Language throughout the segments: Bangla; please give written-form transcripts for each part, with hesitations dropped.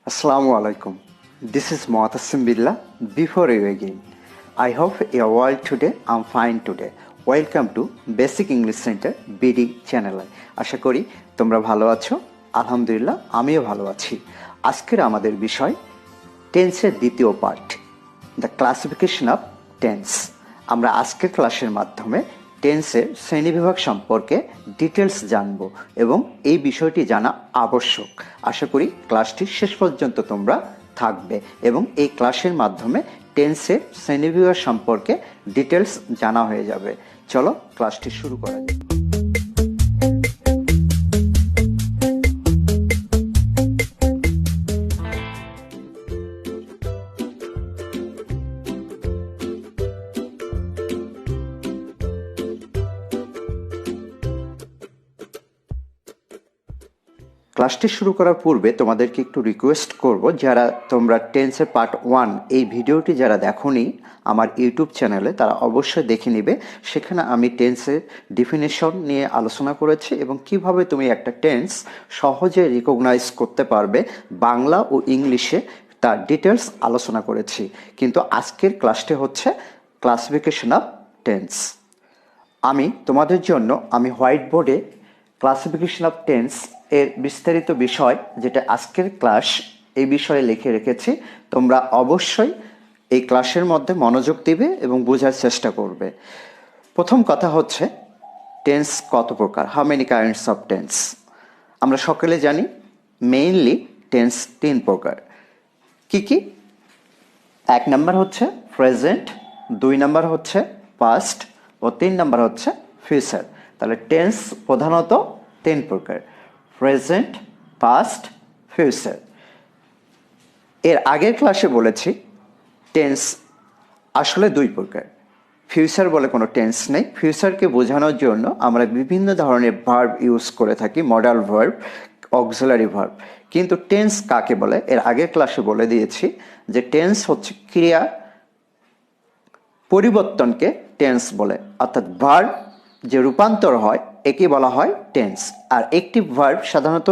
Assalamu alaikum. This is Muatasim Billah. Before you again, I hope you are well today. I'm fine today. Welcome to Basic English Center BD channel. আশা করি তোমরা ভালো আছো। আলহামদুলিল্লাহ আমিও ভালো আছি। আজকের আমাদের বিষয় টেন্সের দ্বিতীয় part, the classification of tense. আমরা আজকের ক্লাসের মাধ্যমে টেন্সের শ্রেণীবিভাগ সম্পর্কে ডিটেলস জানব এবং এই বিষয়টি জানা আবশ্যক। আশা করি ক্লাসটি শেষ পর্যন্ত তোমরা থাকবে এবং এই ক্লাসের মাধ্যমে টেন্সের শ্রেণীবিভাগ সম্পর্কে ডিটেলস জানা হয়ে যাবে। চলো ক্লাসটি শুরু করা যাক। ক্লাসটি শুরু করার পূর্বে তোমাদেরকে একটু রিকোয়েস্ট করব, যারা তোমরা টেন্সের পার্ট 1 এই ভিডিওটি যারা দেখোনি আমার ইউটিউব চ্যানেলে, তারা অবশ্যই দেখে নিবে। সেখানে আমি টেন্সের ডেফিনেশন নিয়ে আলোচনা করেছি এবং কিভাবে তুমি একটা টেন্স সহজে রিকগনাইজ করতে পারবে বাংলা ও ইংলিশে, তার ডিটেলস আলোচনা করেছি। কিন্তু আজকের ক্লাসটি হচ্ছে ক্লাসিফিকেশন অফ টেন্স। আমি তোমাদের জন্য হোয়াইট বোর্ডে ক্লাসিফিকেশন অফ টেন্স এর বিস্তারিত বিষয়, যেটা আজকের ক্লাস, এই বিষয়ে লিখে রেখেছি। তোমরা অবশ্যই এই ক্লাসের মধ্যে মনোযোগ দিবে এবং বোঝার চেষ্টা করবে। প্রথম কথা হচ্ছে টেন্স কত প্রকার, how many kinds of tense. আমরা সকলে জানি মেইনলি টেন্স 3 প্রকার। কি কি? 1 নাম্বার হচ্ছে প্রেজেন্ট, 2 নাম্বার হচ্ছে পাস্ট ও 3 নাম্বার হচ্ছে ফিউচার। তাহলে টেন্স প্রধানত 3 প্রকার: প্রেজেন্ট, পাস্ট, ফিউচার। এর আগের ক্লাসে বলেছি টেন্স আসলে 2 প্রকার। ফিউচার বলে কোনো টেন্স নেই। ফিউচারকে বোঝানোর জন্য আমরা বিভিন্ন ধরনের ভার্ব ইউজ করে থাকি, মডাল ভার্ব, অক্সিলারি ভার্ব। কিন্তু টেন্স কাকে বলে এর আগের ক্লাসে বলে দিয়েছি যে টেন্স হচ্ছে ক্রিয়া পরিবর্তনকে টেন্স বলে, অর্থাৎ ভার্ব যে রূপান্তর হয় একে বলা হয় টেন্স। আর একটি ভার্ব সাধারণত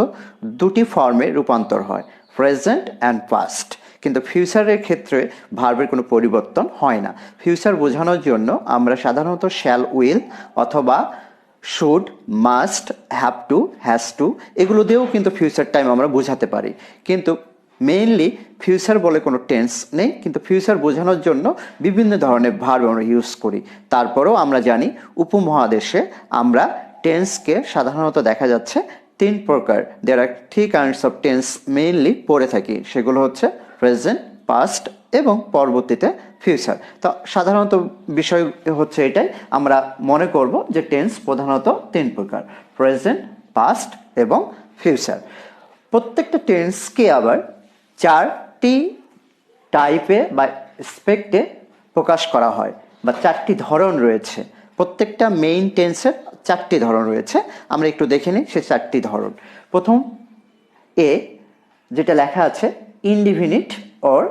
2টি ফর্মে রূপান্তর হয়, প্রেজেন্ট অ্যান্ড পাস্ট। কিন্তু ফিউচারের ক্ষেত্রে ভার্বের কোনো পরিবর্তন হয় না। ফিউচার বোঝানোর জন্য আমরা সাধারণত শ্যাল, উইল অথবা should, must, have to, has to এগুলো দিয়েও কিন্তু ফিউচার টাইম আমরা বোঝাতে পারি। কিন্তু মেইনলি ফিউচার বলে কোনো টেন্স নেই, কিন্তু ফিউচার বোঝানোর জন্য বিভিন্ন ধরনের ভার্ব আমরা ইউজ করি। তারপরেও আমরা জানি উপমহাদেশে আমরা টেন্সকে সাধারণত দেখা যাচ্ছে 3 প্রকার। দেয়ার আর 3 কাইন্ডস অফ টেন্স মেইনলি পড়ে থাকি, সেগুলো হচ্ছে প্রেজেন্ট, পাস্ট এবং পরবর্তীতে ফিউচার। তো সাধারণত বিষয় হচ্ছে এটাই, আমরা মনে করব যে টেন্স প্রধানত 3 প্রকার: প্রেজেন্ট, পাস্ট এবং ফিউচার। প্রত্যেকটা টেন্সকে আবার 4টি টাইপে বা স্পেক্টে প্রকাশ করা হয়, বা 4টি ধরন রয়েছে। প্রত্যেকটা মেইন টেন্সের 4টি ধরন রয়েছে। আমরা একটু দেখে নিই সেই 4টি ধরন। প্রথম এ, যেটা লেখা আছে ইনডিফিনিট অর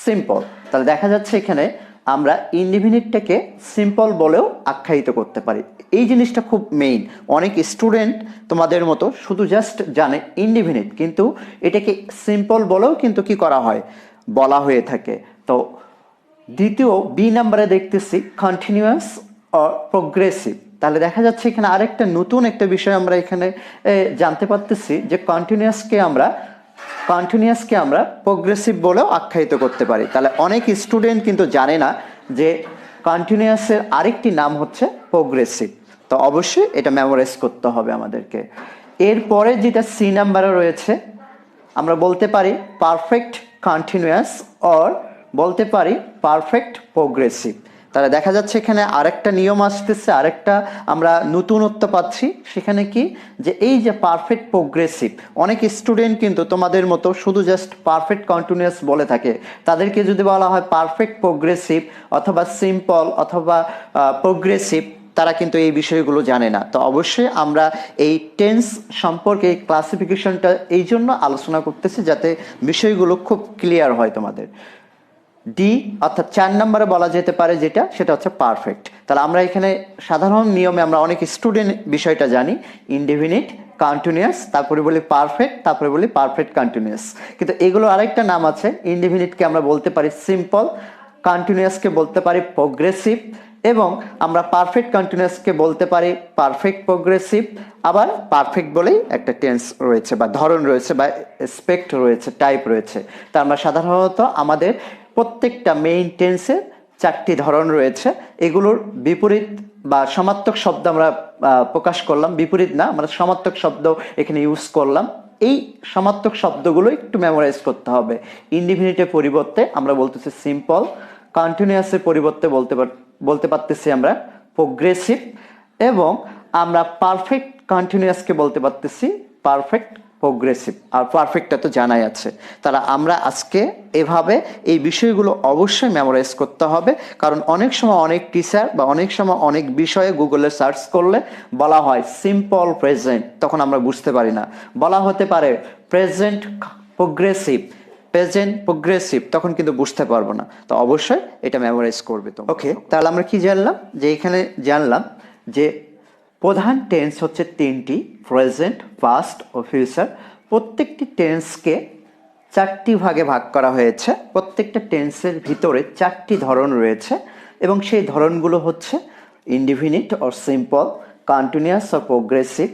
সিম্পল। তাহলে দেখা যাচ্ছে এখানে আমরা ইনডিফিনিটটাকে সিম্পল বলেও আখ্যায়িত করতে পারি। এই জিনিসটা খুব মেইন। অনেক স্টুডেন্ট তোমাদের মতো শুধু জাস্ট জানে ইনডিফিনিট, কিন্তু এটাকে সিম্পল বলেও কিন্তু কি করা হয়, বলা হয়ে থাকে। তো দ্বিতীয় বি নাম্বারে দেখতেছি কন্টিনিউয়াস অর প্রোগ্রেসিভ। তাহলে দেখা যাচ্ছে এখানে আরেকটা নতুন একটা বিষয় আমরা এখানে জানতে পারতেছি যে কন্টিনিউয়াসকে আমরা প্রোগ্রেসিভ বলেও আখ্যায়িত করতে পারি। তাহলে অনেক স্টুডেন্ট কিন্তু জানে না যে কন্টিনিউয়াসের আরেকটি নাম হচ্ছে প্রোগ্রেসিভ। তো অবশ্যই এটা মেমোরাইজ করতে হবে আমাদেরকে। এরপরে যেটা সি নাম্বারে রয়েছে, আমরা বলতে পারি পারফেক্ট কন্টিনিউয়াস অর বলতে পারি পারফেক্ট প্রোগ্রেসিভ। তাহলে দেখা যাচ্ছে এখানে আরেকটা নিয়ম আসতেছে, আরেকটা আমরা নতুনত্ব পাচ্ছি। সেখানে কি, যে এই যে পারফেক্ট প্রোগ্রেসিভ, অনেক স্টুডেন্ট কিন্তু তোমাদের মতো শুধু জাস্ট পারফেক্ট কন্টিনিউয়াস বলে থাকে। তাদেরকে যদি বলা হয় পারফেক্ট প্রোগ্রেসিভ অথবা সিম্পল অথবা প্রোগ্রেসিভ, তারা কিন্তু এই বিষয়গুলো জানে না। তো অবশ্যই আমরা এই টেন্স সম্পর্কে এই ক্লাসিফিকেশনটা এই জন্য আলোচনা করতেছি যাতে বিষয়গুলো খুব ক্লিয়ার হয় তোমাদের। ডি অর্থাৎ 4 নম্বরে বলা যেতে পারে যেটা, সেটা হচ্ছে পারফেক্ট। তাহলে আমরা এখানে সাধারণ নিয়মে আমরা অনেক স্টুডেন্ট বিষয়টা জানি, ইনডিফিনিট, কন্টিনিউয়াস, তারপরে বলি পারফেক্ট, তারপরে বলি পারফেক্ট কন্টিনিউয়াস। কিন্তু এগুলো আরেকটা নাম আছে। ইনডিফিনিটকে আমরা বলতে পারি সিম্পল, কন্টিনিউয়াসকে বলতে পারি প্রোগ্রেসিভ, এবং আমরা পারফেক্ট কন্টিনিউয়াসকে বলতে পারি পারফেক্ট প্রোগ্রেসিভ। আবার পারফেক্ট বলেই একটা টেন্স রয়েছে বা ধরন রয়েছে বা স্পেক্ট রয়েছে, টাইপ রয়েছে। তা আমরা সাধারণত আমাদের প্রত্যেকটা মেইন টেন্সের 4টি ধরন রয়েছে। এগুলোর বিপরীত বা সমার্থক শব্দ আমরা প্রকাশ করলাম, বিপরীত না, আমরা সমার্থক শব্দ এখানে ইউজ করলাম। এই সমার্থক শব্দগুলো একটু মেমোরাইজ করতে হবে। ইনডিফিনিটের পরিবর্তে আমরা বলতেছি সিম্পল, কন্টিনিউয়াসের পরিবর্তে বলতে পারতেছি আমরা প্রোগ্রেসিভ, এবং আমরা পারফেক্ট কন্টিনিউয়াসকে বলতে পারতেছি পারফেক্ট প্রোগ্রেসিভ। আর পারফেক্টটা তো জানাই আছে। তাহলে আমরা আজকে এভাবে এই বিষয়গুলো অবশ্যই মেমোরাইজ করতে হবে, কারণ অনেক সময় অনেক টিচার বা অনেক সময় অনেক বিষয়ে গুগলে সার্চ করলে বলা হয় সিম্পল প্রেজেন্ট, তখন আমরা বুঝতে পারি না। বলা হতে পারে প্রেজেন্ট প্রোগ্রেসিভ, প্রেজেন্ট প্রোগ্রেসিভ, তখন কিন্তু বুঝতে পারবো না। তো অবশ্যই এটা মেমোরাইজ করবে তো। ওকে, তাহলে আমরা কি জানলাম? যে এখানে জানলাম যে প্রধান টেন্স হচ্ছে 3টি, প্রেজেন্ট, পাস্ট ও ফিউচার। প্রত্যেকটি টেন্সকে 4টি ভাগে ভাগ করা হয়েছে। প্রত্যেকটা টেন্সের ভিতরে 4টি ধরন রয়েছে, এবং সেই ধরনগুলো হচ্ছে indefinite or simple, continuous or progressive,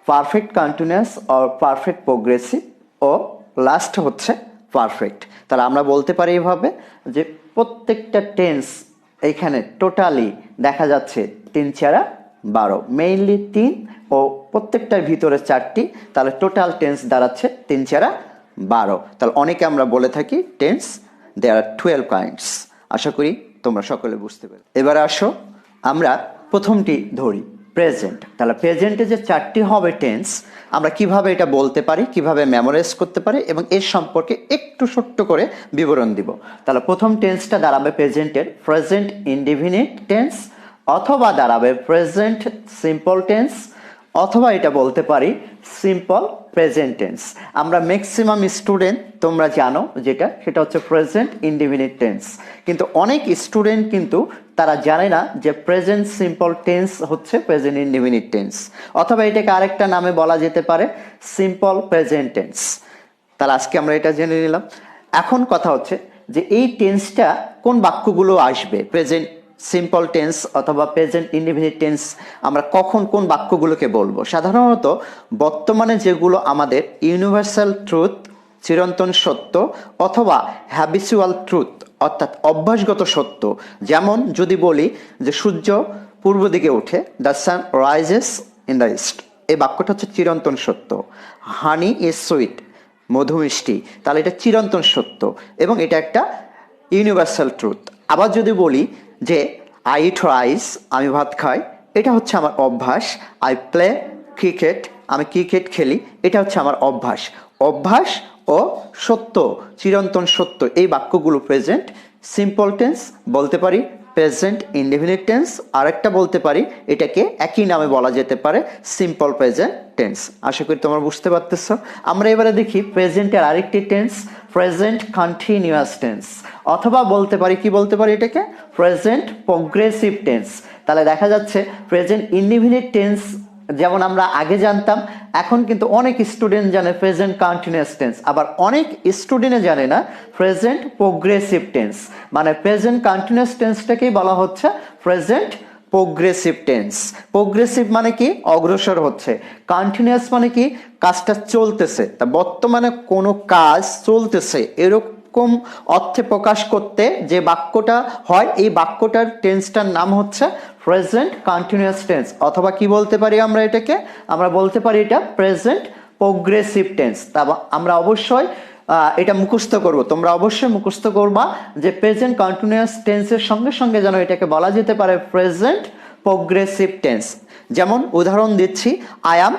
perfect continuous or perfect progressive, ও লাস্ট হচ্ছে পারফেক্ট। তাহলে আমরা বলতে পারি এভাবে যে প্রত্যেকটা টেন্স এইখানে টোটালি দেখা যাচ্ছে 3 4 12, মেইনলি 3 ও প্রত্যেকটার ভিতরে 4টি, তাহলে টোটাল টেন্স দাঁড়াচ্ছে 3 4 12। তাহলে অনেকে আমরা বলে থাকি টেন্স দেয়ার আর 12 কাইন্ডস। আশা করি তোমরা সকলে বুঝতে পারবে। এবার আসো আমরা প্রথমটি ধরি, প্রেজেন্ট। তাহলে প্রেজেন্টে যে 4টি হবে টেন্স, আমরা কিভাবে এটা বলতে পারি, কিভাবে মেমোরাইজ করতে পারি, এবং এর সম্পর্কে একটু ছোট্ট করে বিবরণ দিব। তাহলে প্রথম টেন্সটা দাঁড়াবে প্রেজেন্টের প্রেজেন্ট ইনডিফিনিট টেন্স, অথবা দাঁড়াবে প্রেজেন্ট সিম্পল টেন্স, অথবা এটা বলতে পারি সিম্পল প্রেজেন্ট টেন্স। আমরা ম্যাক্সিমাম স্টুডেন্ট তোমরা জানো যেটা, সেটা হচ্ছে প্রেজেন্ট ইনডিফিনিট টেন্স। কিন্তু অনেক স্টুডেন্ট কিন্তু তারা জানে না যে প্রেজেন্ট সিম্পল টেন্স হচ্ছে প্রেজেন্ট ইনডিফিনিট টেন্স, অথবা এটাকে আরেকটা নামে বলা যেতে পারে সিম্পল প্রেজেন্ট টেন্স। তাহলে আজকে আমরা এটা জেনে নিলাম। এখন কথা হচ্ছে যে এই টেন্সটা কোন বাক্যগুলো আসবে, প্রেজেন্ট সিম্পল টেন্স অথবা প্রেজেন্ট ইনডিফিনিট টেন্স আমরা কখন কোন বাক্যগুলোকে বলবো। সাধারণত বর্তমানে যেগুলো আমাদের ইউনিভার্সাল ট্রুথ, চিরন্তন সত্য, অথবা হ্যাবিচুয়াল ট্রুথ অর্থাৎ অভ্যাসগত সত্য, যেমন যদি বলি যে সূর্য পূর্ব দিকে ওঠে, the sun rises in the east, এই বাক্যটা হচ্ছে চিরন্তন সত্য। হানি ইজ সুইট, মধু মিষ্টি, তাহলে এটা চিরন্তন সত্য এবং এটা একটা ইউনিভার্সাল ট্রুথ। আবার যদি বলি যে আই ইট রাইস, আমি ভাত খাই, এটা হচ্ছে আমার অভ্যাস। আই প্লে ক্রিকেট, আমি ক্রিকেট খেলি, এটা হচ্ছে আমার অভ্যাস। অভ্যাস ও সত্য, চিরন্তন সত্য, এই বাক্যগুলো প্রেজেন্ট সিম্পল টেন্স বলতে পারি, প্রেজেন্ট ইনডিফিনিট টেন্স আরেকটা বলতে পারি, এটাকে একই নামে বলা যেতে পারে সিম্পল প্রেজেন্ট টেন্স। আশা করি তোমরা বুঝতে পারতেছো। আমরা এবারে দেখি প্রেজেন্টের আরেকটি টেন্স, প্রেজেন্ট কন্টিনিউয়াস টেন্স, অথবা বলতে পারি কি বলতে পারি এটাকে প্রেজেন্ট প্রোগ্রেসিভ টেন্স। তাহলে দেখা যাচ্ছে প্রেজেন্ট ইনডিফিনিট টেন্স যেমন আমরা আগে জানতাম, এখন কিন্তু অনেক স্টুডেন্ট জানে প্রেজেন্ট কন্টিনিউয়াস টেন্স, আবার অনেক স্টুডেন্টে জানে না প্রেজেন্ট প্রোগ্রেসিভ টেন্স। মানে প্রেজেন্ট কন্টিনিউয়াস টেন্সটাকেই বলা হচ্ছে প্রেজেন্ট প্রোগ্রেসিভ টেন্স। প্রোগ্রেসিভ মানে কি অগ্রসর হচ্ছে, কন্টিনিউয়াস মানে কি কাজটা চলতেছে, তা বর্তমানে কোনো কাজ চলতেছে এরকম অর্থে প্রকাশ করতে যে বাক্যটা হয়, এই বাক্যটার টেন্সটার নাম হচ্ছে প্রেজেন্ট কন্টিনিউয়াস টেন্স, অথবা কি বলতে পারি আমরা এটাকে, আমরা বলতে পারি এটা প্রেজেন্ট প্রোগ্রেসিভ টেন্স। তা আমরা অবশ্যই এটা মুখস্থ করব, তোমরা অবশ্যই মুখস্থ করবা যে প্রেজেন্ট কন্টিনিউয়াস টেন্সের সঙ্গে সঙ্গে যেন এটাকে বলা যেতে পারে প্রেজেন্ট প্রোগ্রেসিভ টেন্স। যেমন উদাহরণ দিচ্ছি, I am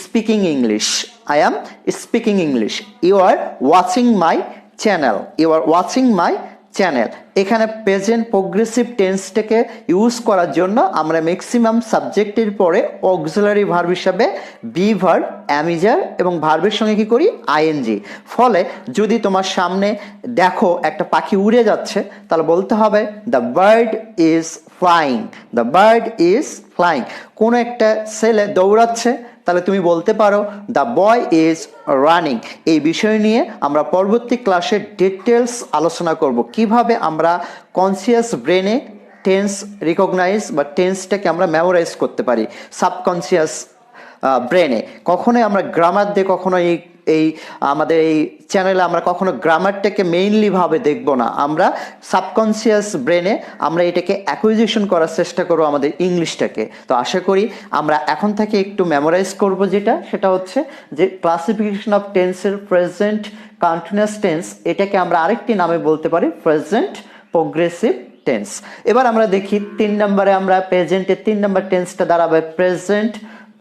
speaking English, I am speaking English, you are watching my channel, you are watching my channel. এখানে প্রেজেন্ট প্রোগ্রেসিভ টেন্সটাকে ইউজ করার জন্য আমরা ম্যাক্সিমাম সাবজেক্টের পরে অক্সিলারি ভার্ব হিসাবে বি ভার্ব, অ্যামিজার এবং ভার্বের সঙ্গে কি করি আইএনজি। ফলে যদি তোমার সামনে দেখো একটা পাখি উড়ে যাচ্ছে, তাহলে বলতে হবে the bird is flying, the bird is flying. কোনো একটা ছেলে দৌড়াচ্ছে, তাহলে তুমি বলতে পারো দ্য বয় ইজ রানিং। এই বিষয় নিয়ে আমরা পরবর্তী ক্লাসে ডিটেলস আলোচনা করব, কিভাবে আমরা কনসিয়াস ব্রেনে টেন্স রিকগনাইজ বা টেন্সটাকে আমরা মেমোরাইজ করতে পারি সাবকনসিয়াস ব্রেনে। কখনোই আমরা গ্রামার দিয়ে কখনো এই আমাদের এই চ্যানেলে আমরা কখনো গ্রামারটাকে মেইনলি ভাবে দেখব না, আমরা সাবকনসিয়াস ব্রেনে আমরা এটাকে অ্যাকুইজিশন করার চেষ্টা করব আমাদের ইংলিশটাকে। তো আশা করি আমরা এখন থেকে একটু মেমোরাইজ করব, সেটা হচ্ছে যে ক্লাসিফিকেশন অফ টেন্সের প্রেজেন্ট কন্টিনিউয়াস টেন্স, এটাকে আমরা আরেকটি নামে বলতে পারি প্রেজেন্ট প্রোগ্রেসিভ টেন্স। এবার আমরা দেখি 3 নম্বরে আমরা প্রেজেন্টের 3 নম্বর টেন্সটা দাঁড়াবে প্রেজেন্ট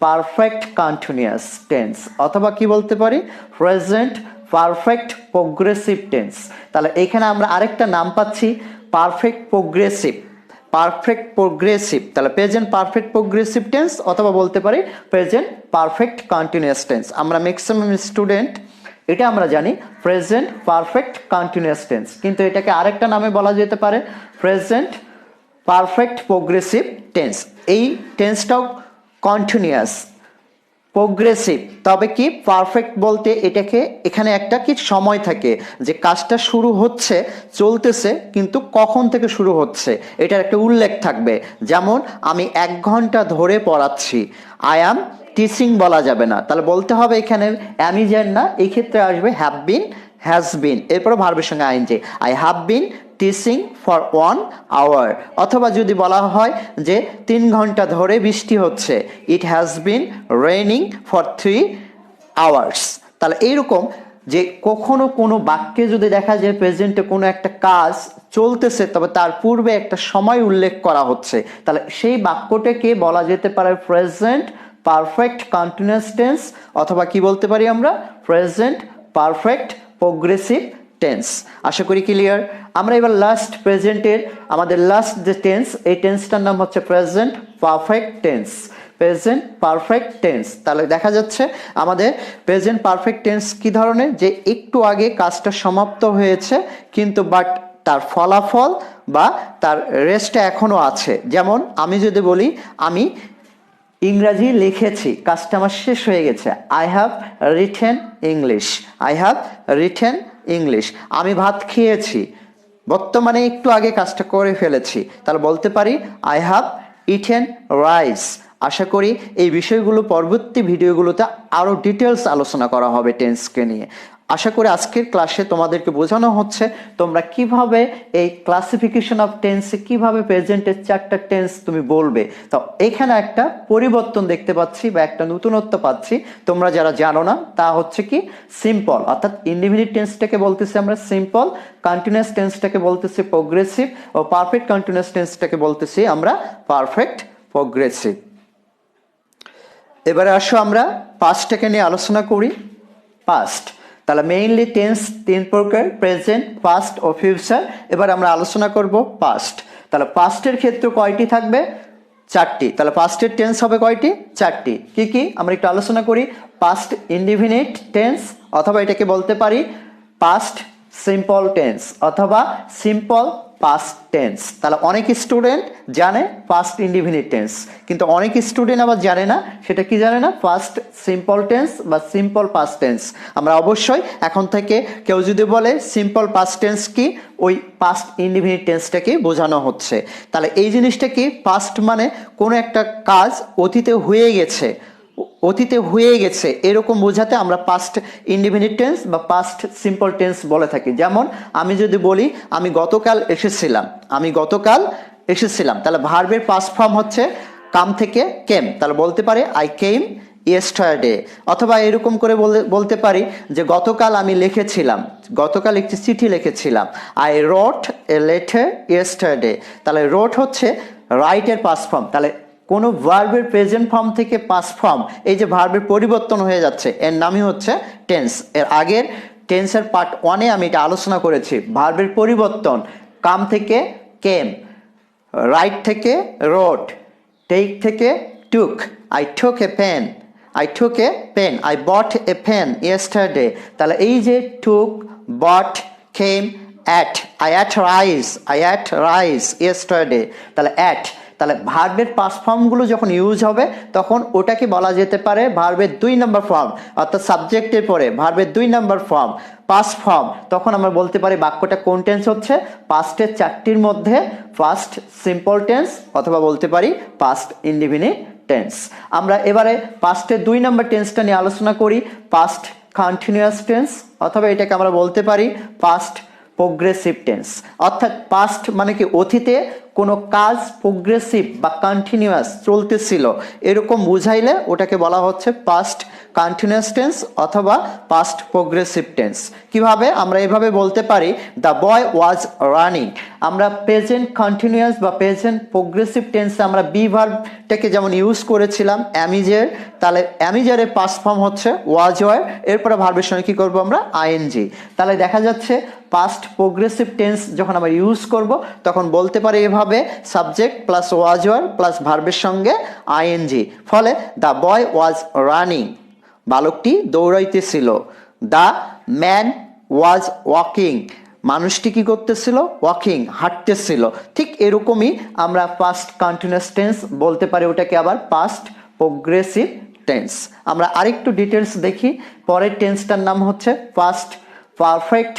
পারফেক্ট কন্টিনিউয়াস টেন্স, অথবা কি বলতে পারি প্রেজেন্ট পারফেক্ট প্রোগ্রেসিভ টেন্স। তাহলে এখানে আমরা আরেকটা নাম পাচ্ছি পারফেক্ট প্রোগ্রেসিভ, পারফেক্ট প্রোগ্রেসিভ। তাহলে প্রেজেন্ট পারফেক্ট প্রোগ্রেসিভ টেন্স অথবা বলতে পারি প্রেজেন্ট পারফেক্ট কন্টিনিউয়াস টেন্স। আমরা ম্যাক্সিমাম স্টুডেন্ট এটা আমরা জানি প্রেজেন্ট পারফেক্ট কন্টিনিউয়াস টেন্স, কিন্তু এটাকে আরেকটা নামে বলা যেতে পারে প্রেজেন্ট পারফেক্ট প্রোগ্রেসিভ টেন্স। এই টেন্সটাও কন্টিনিউয়াস প্রোগ্রেসিভ, তবে কি পারফেক্ট বলতে এটাকে এখানে একটা কি সময় থাকে যে কাজটা শুরু হচ্ছে চলতেছে, কিন্তু কখন থেকে শুরু হচ্ছে এটার একটা উল্লেখ থাকবে। যেমন আমি 1 ঘন্টা ধরে পড়াচ্ছি, আই অ্যাম টিচিং বলা যাবে না, তাহলে বলতে হবে এখানে অ্যামিজেন না, এই ক্ষেত্রে আসবে হ্যাভ বিন, হ্যাজ বিন, এরপর ভার্বের সঙ্গে ING. I have been teaching for 1 hour. অথবা যদি বলা হয় যে 3 ঘন্টা ধরে বৃষ্টি হচ্ছে, it has been raining for 3 hours. তাহলে এইরকম যে কখনো কোনো বাক্যে যদি দেখা যায় প্রেজেন্টে কোনো একটা কাজ চলতেছে, তবে তার পূর্বে একটা সময় উল্লেখ করা হচ্ছে, তাহলে সেই বাক্যটাকে বলা যেতে পারে প্রেজেন্ট পারফেক্ট কন্টিনিউয়াস টেন্স, অথবা কি বলতে পারি আমরা প্রেজেন্ট পারফেক্ট প্রোগ্রেসিভ টেন্স। আশা করি ক্লিয়ার। আমরা এবার লাস্ট প্রেজেন্টের আমাদের লাস্ট যে টেন্স, এই টেন্সটার নাম হচ্ছে present perfect tense, present perfect tense. তাহলে দেখা যাচ্ছে আমাদের প্রেজেন্ট পারফেক্ট টেন্স কি ধরনের, যে একটু আগে কাজটা সমাপ্ত হয়েছে কিন্তু বাট তার ফলাফল বা তার রেস্টটা এখনো আছে। যেমন আমি যদি বলি আমি ইংরাজি লিখেছি, কাজটা আমার শেষ হয়ে গেছে, I have written English, I have written English. আমি ভাত খেয়েছি, বর্তমানে একটু আগে কাজটা করে ফেলেছি, তাহলে বলতে পারি আই হ্যাভ ইটেন রাইস। আশা করি এই বিষয়গুলো পরবর্তী ভিডিওগুলোতে আরও ডিটেলস আলোচনা করা হবে টেন্সকে নিয়ে। আশা করি আজকের ক্লাসে তোমাদেরকে বোঝানো হচ্ছে তোমরা কিভাবে এই ক্লাসিফিকেশন অফ টেন্সে কিভাবে প্রেজেন্টের 4টা টেন্স তুমি বলবে। তো এখানে একটা পরিবর্তন দেখতে পাচ্ছি বা একটা নতুনত্ব পাচ্ছি, তোমরা যারা জানো না, তা হচ্ছে কি সিম্পল, অর্থাৎ ইনডিফিনিট টেন্সটাকে বলতেছি আমরা সিম্পল, কন্টিনিউয়াস টেন্সটাকে বলতেছি প্রোগ্রেসিভ, ও পারফেক্ট কন্টিনিউয়াস টেন্সটাকে বলতেছি আমরা পারফেক্ট প্রোগ্রেসিভ। এবারে আসো আমরা পাস্টটাকে নিয়ে আলোচনা করি। পাস্ট, তাহলে মেইনলি টেন্স 3 প্রকার, প্রেজেন্ট, পাস্ট ও ফিউচার। এবার আমরা আলোচনা করব পাস্ট। তাহলে পাস্টের ক্ষেত্রে কয়টি থাকবে? 4টি। তাহলে পাস্টের টেন্স হবে কয়টি? 4টি। কি কি আমরা একটু আলোচনা করি। পাস্ট ইনডিফিনিট টেন্স, অথবা এটাকে বলতে পারি পাস্ট সিম্পল টেন্স অথবা সিম্পল পাস্ট টেন্স। তাহলে অনেক স্টুডেন্ট জানে পাস্ট ইনডিফিনিট টেন্স, কিন্তু অনেক স্টুডেন্ট আবার জানে না, সেটা কি জানে না, পাস্ট সিম্পল টেন্স বা সিম্পল পাস্ট টেন্স। আমরা অবশ্যই এখন থেকে কেউ যদি বলে সিম্পল পাস্ট টেন্স কি, ওই পাস্ট ইনডিফিনিট টেন্সটাকে বোঝানো হচ্ছে। তাহলে এই জিনিসটা কি, পাস্ট মানে কোনো একটা কাজ অতীতে হয়ে গেছে, অতীতে হয়ে গেছে এরকম বোঝাতে আমরা পাস্ট ইনডিফিনিট টেন্স বা পাস্ট সিম্পল টেন্স বলে থাকি। যেমন আমি যদি বলি আমি গতকাল এসেছিলাম, আমি গতকাল এসেছিলাম, তাহলে ভার্বের পাস্ট ফর্ম হচ্ছে কাম থেকে কেম, তাহলে বলতে পারে আই কেম ইয়েস্টারডে। অথবা এরকম করে বলতে পারি যে গতকাল আমি লিখেছিলাম, গতকাল একটি চিঠি লিখেছিলাম, আই রোট এ লেটার ইয়েস্টারডে। তাহলে রোট হচ্ছে রাইটের পাস্ট ফর্ম। তাহলে কোনো ভার্বের প্রেজেন্ট ফর্ম থেকে পাস্ট ফর্ম, এই যে ভার্বের পরিবর্তন হয়ে যাচ্ছে, এর নামই হচ্ছে টেন্স। এর আগের টেন্সের পার্ট 1-এ আমি এটা আলোচনা করেছি, ভার্বের পরিবর্তন, কাম থেকে কেম, রাইট থেকে রোট, টেক থেকে took, I took a pen, I took a pen, I bought a pen yesterday. তাহলে এই যে took, bought, came, ate, I ate rice, I ate rice yesterday. তাহলে অ্যাট, তাহলে ভার্বের পাস্ট ফর্মগুলো যখন ইউজ হবে তখন ওটাকে বলা যেতে পারে ভার্বের 2 নম্বর ফর্ম, অর্থাৎ সাবজেক্টের পরে ভার্বের 2 নম্বর ফর্ম পাস্ট ফর্ম। তখন আমরা বলতে পারি বাক্যটা কোন টেন্স হচ্ছে, পাস্টের 4টির মধ্যে পাস্ট সিম্পল টেন্স অথবা বলতে পারি পাস্ট ইনডিফিনিট টেন্স। আমরা এবারে পাস্টের 2 নম্বর টেন্সটা নিয়ে আলোচনা করি, পাস্ট কন্টিনিউয়াস টেন্স অথবা এটাকে আমরা বলতে পারি পাস্ট প্রোগ্রেসিভ টেন্স। অর্থাৎ পাস্ট মানে কি, অতীতে কোনো কাজ প্রোগ্রেসিভ বা কন্টিনিউয়াস চলতেছিল এরকম বুঝাইলে ওটাকে বলা হচ্ছে পাস্ট কন্টিনিউয়াস টেন্স অথবা পাস্ট প্রোগ্রেসিভ টেন্স। কিভাবে আমরা এভাবে বলতে পারি দ্য বয় ওয়াজ রানিং। আমরা প্রেজেন্ট কন্টিনিউয়াস বা প্রেজেন্ট প্রোগ্রেসিভ টেন্সে আমরা বি ভার্বটাকে যেমন ইউজ করেছিলাম অ্যামিজের, তাহলে অ্যামিজারের পাস্ট ফর্ম হচ্ছে ওয়াজ ওয়ার, এরপরে ভার্বের সঙ্গে কি করব আমরা আইএনজি। তাহলে দেখা যাচ্ছে পাস্ট প্রোগ্রেসিভ টেন্স যখন আমরা ইউজ করব তখন বলতে পারি এভাবে subject plus was were plus ভার্বের সঙ্গে আইএনজি। ফলে দ্য বয় ওয়াজ রানিং, বালকটি দৌড়াইতেছিল। দ্য ম্যান ওয়াজ ওয়াকিং, মানুষটি কি করতেছিল, ওয়াকিং হাঁটতেছিল। ঠিক এরকমই আমরা পাস্ট কন্টিনিউয়াস টেন্স বলতে পারি ওটাকে আবার পাস্ট প্রোগ্রেসিভ টেন্স। আমরা আরেকটু ডিটেলস দেখি, পরের টেন্সটার নাম হচ্ছে পাস্ট পারফেক্ট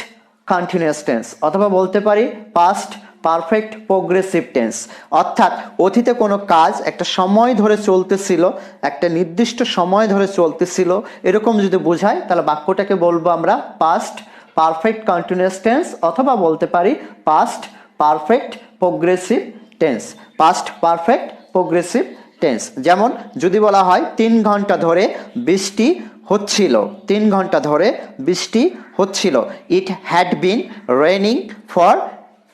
কন্টিনিউয়াস টেন্স অথবা বলতে পারি পাস্ট পারফেক্ট প্রোগ্রেসিভ টেন্স। অর্থাৎ অতীতে কোনো কাজ একটা সময় ধরে চলতেছিল, একটা নির্দিষ্ট সময় ধরে চলতেছিল এরকম যদি বোঝায় তাহলে বাক্যটাকে বলবো আমরা পাস্ট পারফেক্ট কন্টিনিউয়াস টেন্স অথবা বলতে পারি past perfect progressive tense. Past perfect progressive tense যেমন যদি বলা হয় 3 ঘন্টা ধরে বৃষ্টি হচ্ছিল, 3 ঘন্টা ধরে বৃষ্টি হচ্ছিল। It had been raining for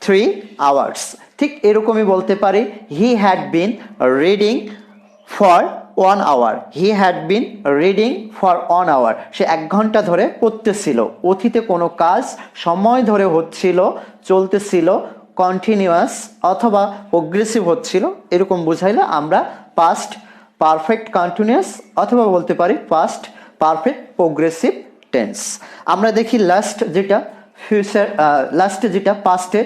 3 hours. ঠিক এরকমই বলতে পারি he had been reading for 1 hour. He had been reading for 1 hour, সে 1 ঘন্টা ধরে পড়তেছিল। অতীতে কোনো কাজ সময় ধরে হচ্ছিল, চলতেছিল, কন্টিনিউয়াস অথবা প্রোগ্রেসিভ হচ্ছিল এরকম বুঝাইলে আমরা পাস্ট পারফেক্ট কন্টিনিউয়াস অথবা বলতে পারি পাস্ট পারফেক্ট প্রোগ্রেসিভ টেন্স। আমরা দেখি লাস্ট যেটা ফিউচার, লাস্টে যেটা পাস্টের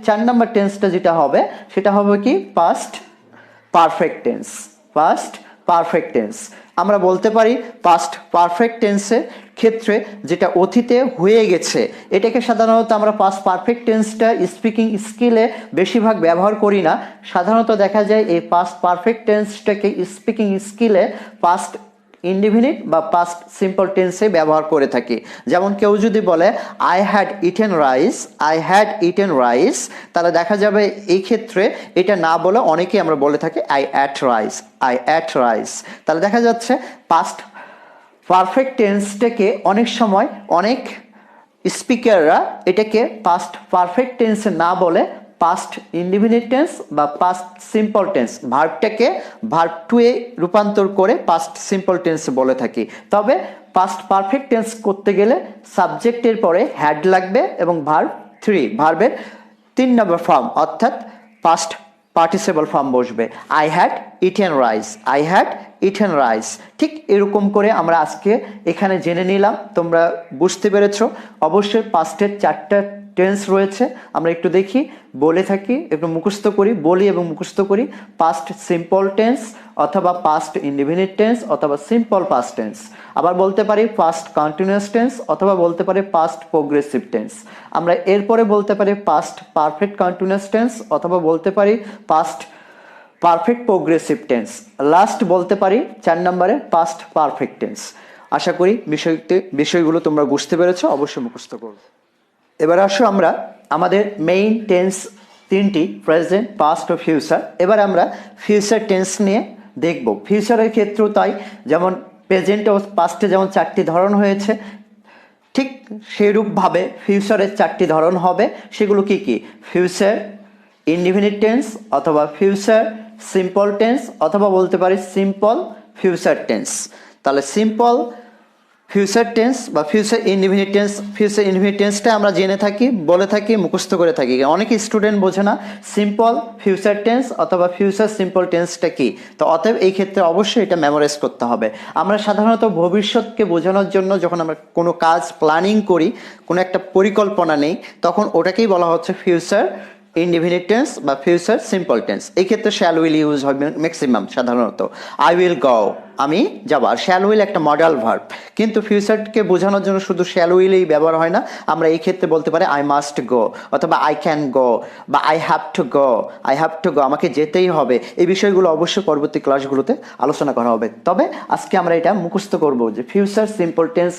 4 নম্বর টেন্সটা যেটা হবে সেটা হবে কি past perfect tense. Past perfect tense আমরা বলতে পারি পাস্ট পারফেক্ট টেন্সের ক্ষেত্রে যেটা অতীতে হয়ে গেছে এটাকে সাধারণত আমরা পাস্ট পারফেক্ট টেন্সটা স্পিকিং স্কিলে বেশিরভাগ ব্যবহার করি না। সাধারণত দেখা যায় এই পাস্ট পারফেক্ট টেন্সটাকে স্পিকিং স্কিলে পাস্ট ইনডিফিনিট বা পাস্ট সিম্পল টেন্সে ব্যবহার করে থাকি। যেমন কেউ যদি বলে I had eaten rice, I had eaten rice, তাহলে দেখা যাবে এই ক্ষেত্রে এটা না বলে অনেকেই আমরা বলে থাকি I ate rice, I ate rice. তাহলে দেখা যাচ্ছে পাস্ট পারফেক্ট টেন্সটাকে অনেক সময় অনেক স্পিকাররা এটাকে পাস্ট পারফেক্ট টেন্সে না বলে পাস্ট ইনডিফিনিট টেন্স বা পাস্ট সিম্পল টেন্স, ভার্বটাকে ভার্ব টু এ রূপান্তর করে পাস্ট সিম্পল টেন্স বলে থাকি। তবে পাস্ট পারফেক্ট টেন্স করতে গেলে সাবজেক্টের পরে হ্যাড লাগবে এবং ভার্ব 3, ভার্বের 3 নম্বর ফর্ম অর্থাৎ পাস্ট পার্টিসিপল ফর্ম বসবে। I had eaten rice, I had eaten rice. ঠিক এরকম করে আমরা আজকে এখানে জেনে নিলাম, তোমরা বুঝতে পেরেছো। অবশ্যই পাস্টের 4টা টেন্স রয়েছে, আমরা একটু দেখি, বলে থাকি, একটু মুখস্থ করি, বলি এবং মুখস্থ করি। পাস্ট সিম্পল টেন্স অথবা পাস্ট ইনডিফিনিট টেন্স অথবা সিম্পল পাস্ট টেন্স। আবার বলতে পারি পাস্ট কন্টিনিউয়াস টেন্স অথবা বলতে পারি পাস্ট প্রোগ্রেসিভ টেন্স। আমরা এরপরে বলতে পারি পাস্ট পারফেক্ট কন্টিনিউয়াস টেন্স অথবা বলতে পারি past perfect progressive tense. Last বলতে পারি 4 নম্বরে পাস্ট পারফেক্ট টেন্স। আশা করি বিষয়গুলো তোমরা বুঝতে পেরেছো, অবশ্যই মুখস্থ করো। এবার আসো আমরা আমাদের মেইন টেন্স 3টি, প্রেজেন্ট, পাস্ট ও ফিউচার। এবার আমরা ফিউচার টেন্স নিয়ে দেখব। ফিউচারের ক্ষেত্রেও তাই, যেমন প্রেজেন্ট ও পাস্টে যেমন 4টি ধরন হয়েছে ঠিক সেইরূপভাবে ফিউচারের 4টি ধরন হবে। সেগুলো কি কি? ফিউচার ইনডিফিনিট টেন্স অথবা ফিউচার সিম্পল টেন্স অথবা বলতে পারি সিম্পল ফিউচার টেন্স। তাহলে সিম্পল ফিউচার টেন্স বা future indefinite tense, future indefinite টেন্সটা আমরা জেনে থাকি, বলে থাকি, মুখস্থ করে থাকি। অনেক স্টুডেন্ট বোঝে না সিম্পল ফিউচার টেন্স অথবা ফিউচার সিম্পল টেন্সটা কি। তো অতএব এই ক্ষেত্রে অবশ্যই এটা মেমোরাইজ করতে হবে। আমরা সাধারণত ভবিষ্যৎকে বোঝানোর জন্য যখন আমরা কোনো কাজ প্ল্যানিং করি, কোনো একটা পরিকল্পনা নেই, তখন ওটাকেই বলা হচ্ছে ফিউচার ইনডিফিনিট টেন্স বা ফিউচার সিম্পল টেন্স। এই ক্ষেত্রে শ্যাল উইল ইউজ হয় ম্যাক্সিমাম সাধারণত। আই উইল গো, আমি যাব। আর শ্যাল উইল একটা মডাল ভার্ব, কিন্তু ফিউচারকে বোঝানোর জন্য শুধু শ্যাল উইলেই ব্যবহার হয় না। আমরা এই ক্ষেত্রে বলতে পারি আই মাস্ট গো, অথবা আই ক্যান গো, বা I have to go. I have to go, আমাকে যেতেই হবে। এই বিষয়গুলো অবশ্যই পরবর্তী ক্লাসগুলোতে আলোচনা করা হবে। তবে আজকে আমরা এটা মুখস্থ করব যে ফিউচার সিম্পল টেন্স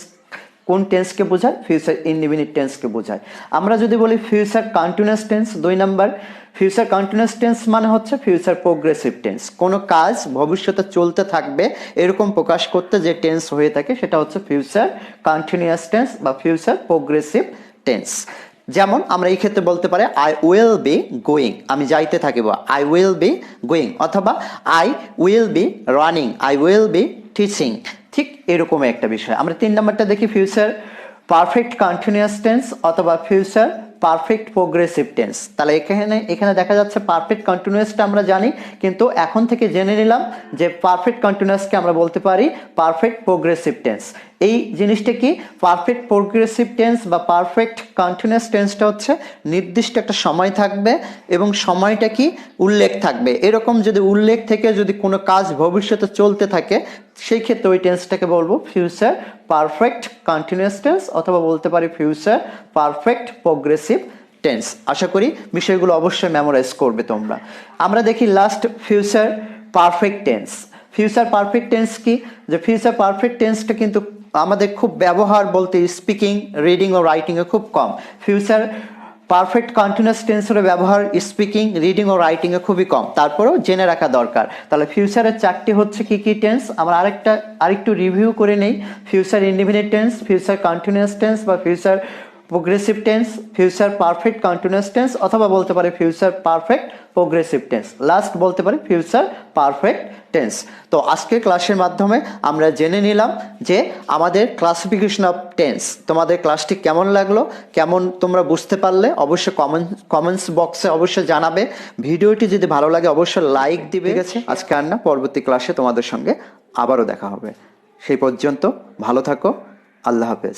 কোন টেন্সকে বোঝায়, ফিউচার ইনডিফিনিট টেন্সকে বোঝায়। আমরা যদি বলি future continuous tense, 2 number, future continuous tense মানে হচ্ছে ফিউচার প্রোগ্রেসিভ টেন্স। কোনো কাজ ভবিষ্যতে চলতে থাকবে এরকম প্রকাশ করতে যে টেন্স হয়ে থাকে সেটা হচ্ছে ফিউচার কন্টিনিউয়াস টেন্স বা ফিউচার প্রোগ্রেসিভ টেন্স। যেমন আমরা এই ক্ষেত্রে বলতে পারি আই উইল বি গোয়িং, আমি যাইতে থাকিব, আই উইল বি গোয়িং, অথবা I will be running, I will be teaching. ঠিক এরকম একটা বিষয়। আমরা 3 নাম্বারটা দেখি ফিউচার পারফেক্ট কন্টিনিউয়াস টেন্স অথবা ফিউচার পারফেক্ট প্রোগ্রেসিভ টেন্স। তাহলে এখানে দেখা যাচ্ছে পারফেক্ট কন্টিনিউয়াসটা আমরা জানি, কিন্তু এখন থেকে জেনে নিলাম যে পারফেক্ট কন্টিনিউয়াসকে আমরা বলতে পারি পারফেক্ট প্রোগ্রেসিভ টেন্স। এই জিনিসটা কি, পারফেক্ট প্রোগ্রেসিভ টেন্স বা পারফেক্ট কন্টিনিউয়াস টেন্সটা হচ্ছে নির্দিষ্ট একটা সময় থাকবে এবং সময়টা কি উল্লেখ থাকবে। এরকম যদি উল্লেখ থেকে যদি কোনো কাজ ভবিষ্যতে চলতে থাকে সেই ক্ষেত্রে ওই টেন্সটাকে বলবো ফিউচার পারফেক্ট কন্টিনিউয়াস টেন্স, অথবা বলতে পারি ফিউচার পারফেক্ট প্রোগ্রেসিভ টেন্স। আশা করি বিষয়গুলো অবশ্যই মেমোরাইজ করবে তোমরা। আমরা দেখি last future perfect tense. Future perfect tense কি, যে ফিউচার পারফেক্ট টেন্সটা কিন্তু আমাদের খুব ব্যবহার বলতে স্পিকিং, রিডিং ও রাইটিংয়ে খুব কম। ফিউচার পারফেক্ট কন্টিনিউয়াস টেন্সের ব্যবহার স্পিকিং, রিডিং ও রাইটিংয়ে খুবই কম, তারপরেও জেনে রাখা দরকার। তাহলে ফিউচারের 4টি হচ্ছে কি কি টেন্স, আমরা আরেকটু রিভিউ করে নেই। Future indefinite tense, future continuous tense বা future progressive tense, future perfect continuous tense, অথবা বলতে পারি future perfect progressive tense. Last বলতে পারি ফিউচার পারফেক্ট টেন্স। তো আজকের ক্লাসের মাধ্যমে আমরা জেনে নিলাম যে আমাদের ক্লাসিফিকেশন অফ টেন্স। তোমাদের ক্লাসটি কেমন লাগলো, কেমন তোমরা বুঝতে পারলে অবশ্যই কমেন্টস বক্সে অবশ্যই জানাবে। ভিডিওটি যদি ভালো লাগে অবশ্যই লাইক দিবে। ঠিক আছে, আজকে আর না, পরবর্তী ক্লাসে তোমাদের সঙ্গে আবারও দেখা হবে। সেই পর্যন্ত ভালো থাকো, আল্লাহ হাফেজ।